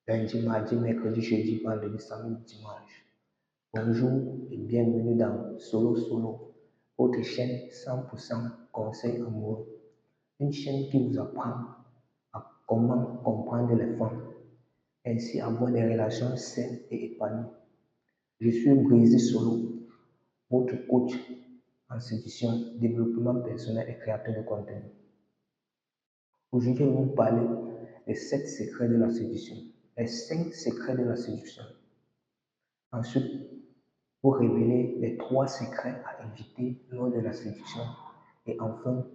Lundi, mardi, mercredi, jeudi, vendredi, samedi, dimanche. Bonjour et bienvenue dans Solo Solo, votre chaîne 100% conseil amoureux. Une chaîne qui vous apprend à comment comprendre les femmes, ainsi avoir des relations saines et épanouies. Je suis Brésil Solo, votre coach en séduction, développement personnel et créateur de contenu. Aujourd'hui, je vais vous parler des 7 secrets de la séduction, les 5 secrets de la séduction. Ensuite, vous révéler les 3 secrets à éviter lors de la séduction. Et enfin,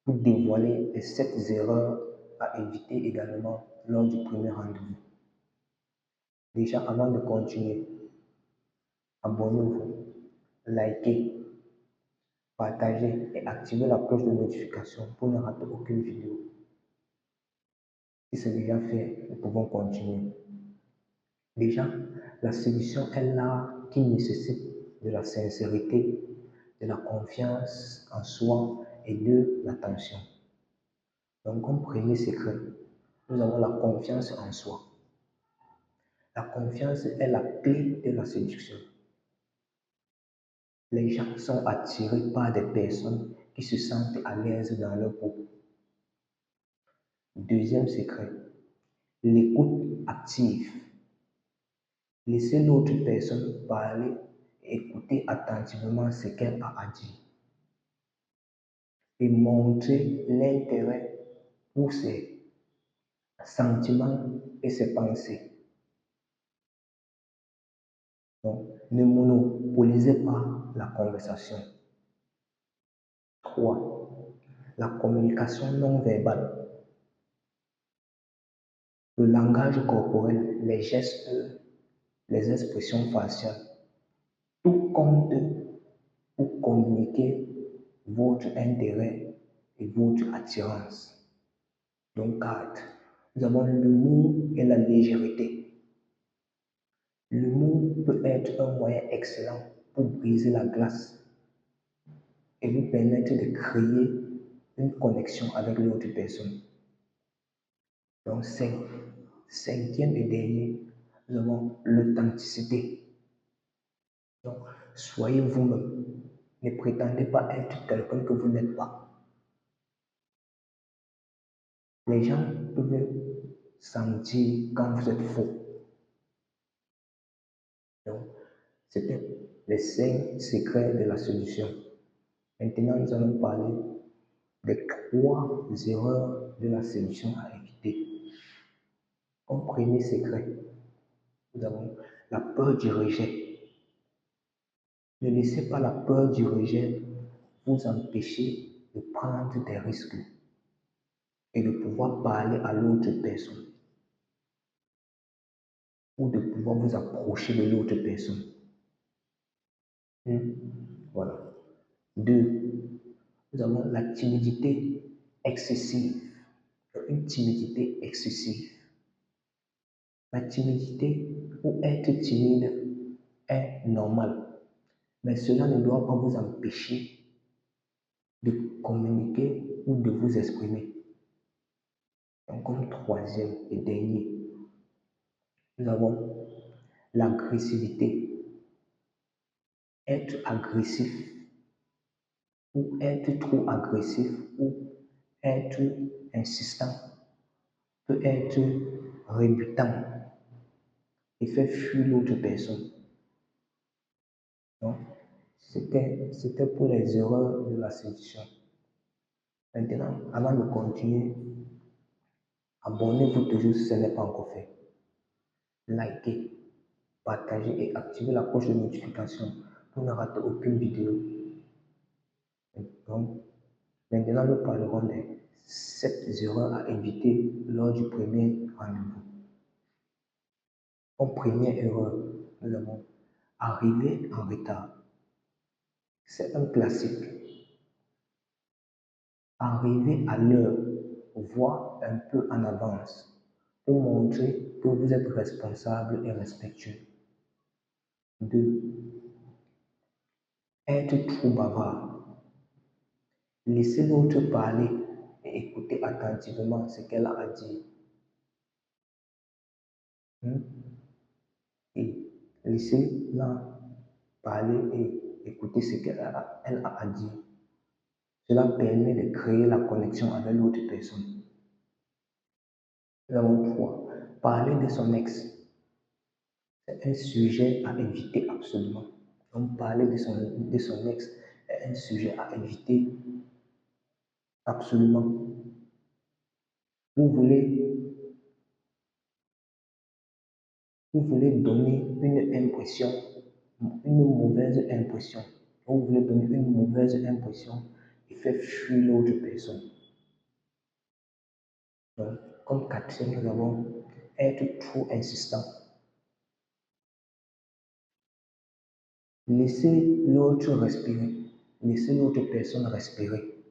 vous dévoiler les 7 erreurs à éviter également lors du premier rendez-vous. Déjà, avant de continuer, abonnez-vous, likez, partagez et activez la cloche de notification pour ne rater aucune vidéo. Si c'est déjà fait, nous pouvons continuer. Déjà, la séduction est l'art qui nécessite de la sincérité, de la confiance en soi et de l'attention. Donc, comme premier secret, nous avons la confiance en soi. La confiance est la clé de la séduction. Les gens sont attirés par des personnes qui se sentent à l'aise dans leur peau. Deuxième secret, l'écoute active. Laissez l'autre personne parler et écouter attentivement ce qu'elle a à dire. Et montrer l'intérêt pour ses sentiments et ses pensées. Donc, ne monopolisez pas la conversation. 3. La communication non verbale. Le langage corporel, les gestes, les expressions faciales, tout compte pour communiquer votre intérêt et votre attirance. Donc 4. Nous avons l'humour et la légèreté. L'humour peut être un moyen excellent pour briser la glace et vous permettre de créer une connexion avec l'autre personne. Donc, cinquième et dernier, nous avons l'authenticité. Donc, soyez vous-même. Ne prétendez pas être quelqu'un que vous n'êtes pas. Les gens peuvent sentir quand vous êtes faux. Donc, c'était les 5 secrets de la séduction. Maintenant, nous allons parler des 3 erreurs de la séduction à éviter. Comme premier secret, nous avons la peur du rejet. Ne laissez pas la peur du rejet vous empêcher de prendre des risques et de pouvoir parler à l'autre personne ou de pouvoir vous approcher de l'autre personne. Voilà. 2. Nous avons la timidité excessive. Une timidité excessive. La timidité ou être timide est normal, mais cela ne doit pas vous empêcher de communiquer ou de vous exprimer. Donc, comme troisième et dernier, nous avons l'agressivité. Être agressif ou être trop agressif ou être insistant peut être rebutant et faire fuir l'autre personne. Donc, c'était pour les erreurs de la séduction. Maintenant, avant de continuer, abonnez-vous toujours si ce n'est pas encore fait. Likez, partagez et activez la cloche de notification pour ne rater aucune vidéo. Donc, maintenant, nous parlerons des 7 erreurs à éviter lors du premier rendez-vous. En première erreur, nous avons arriver en retard. C'est un classique. Arrivez à l'heure, voire un peu en avance, pour montrer que vous êtes responsable et respectueux. 2. Être trop bavard. Laissez l'autre parler et écoutez attentivement ce qu'elle a à dire. hein, et laissez-la parler et écouter ce qu'elle a à dire. Cela permet de créer la connexion avec l'autre personne. Numéro 3, parler de son ex. C'est un sujet à éviter absolument. Donc, parler de son ex est un sujet à éviter absolument. Vous voulez, vous voulez donner une impression, une mauvaise impression. Vous voulez donner une mauvaise impression et faire fuir l'autre personne. Donc, comme quatrième, nous avons être trop insistant. Laissez l'autre respirer. Laissez l'autre personne respirer.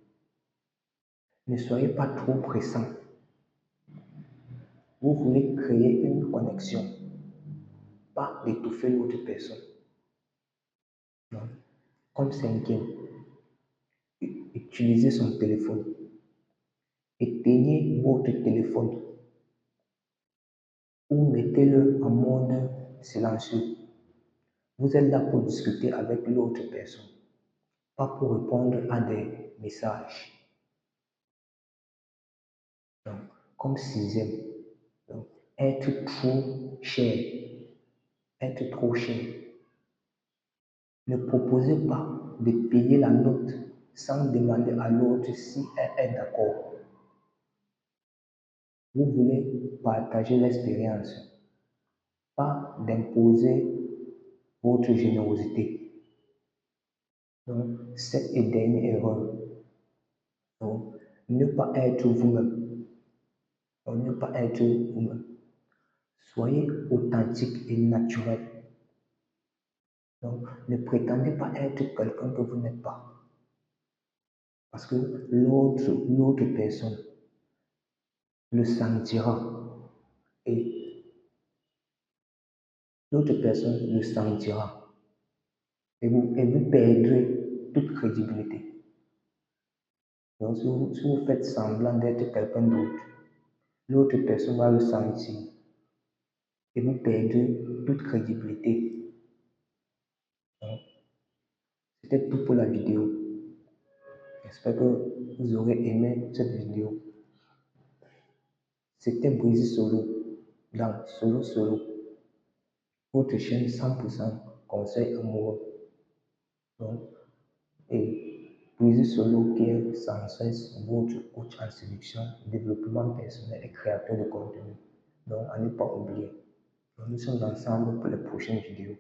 Ne soyez pas trop pressant. Vous voulez créer une connexion, pas d'étouffer l'autre personne. Donc, comme cinquième, utilisez son téléphone. Éteignez votre téléphone ou mettez-le en mode silencieux. Vous êtes là pour discuter avec l'autre personne, pas pour répondre à des messages. Donc, comme sixième, donc, être trop cher. Être trop cher. Ne proposez pas de payer la note sans demander à l'autre si elle est d'accord. Vous voulez partager l'expérience, pas d'imposer votre générosité. Donc, cette est dernière erreur. Donc, ne pas être vous-même. Donc, ne pas être vous-même. Soyez authentique et naturel. Donc, ne prétendez pas être quelqu'un que vous n'êtes pas. Parce que l'autre personne le sentira et l'autre personne le sentira et vous perdrez toute crédibilité. Donc, si vous faites semblant d'être quelqu'un d'autre, l'autre personne va le sentir et vous perdrez toute crédibilité. Donc, c'était tout pour la vidéo. J'espère que vous aurez aimé cette vidéo. C'était Brisé Solo dans Solo Solo, votre chaîne 100% conseil amoureux. Donc, et Brisé Solo qui est sans cesse votre coach en séduction, développement personnel et créateur de contenu. Donc, à ne pas oublier. Donc, nous sommes ensemble pour les prochaines vidéos.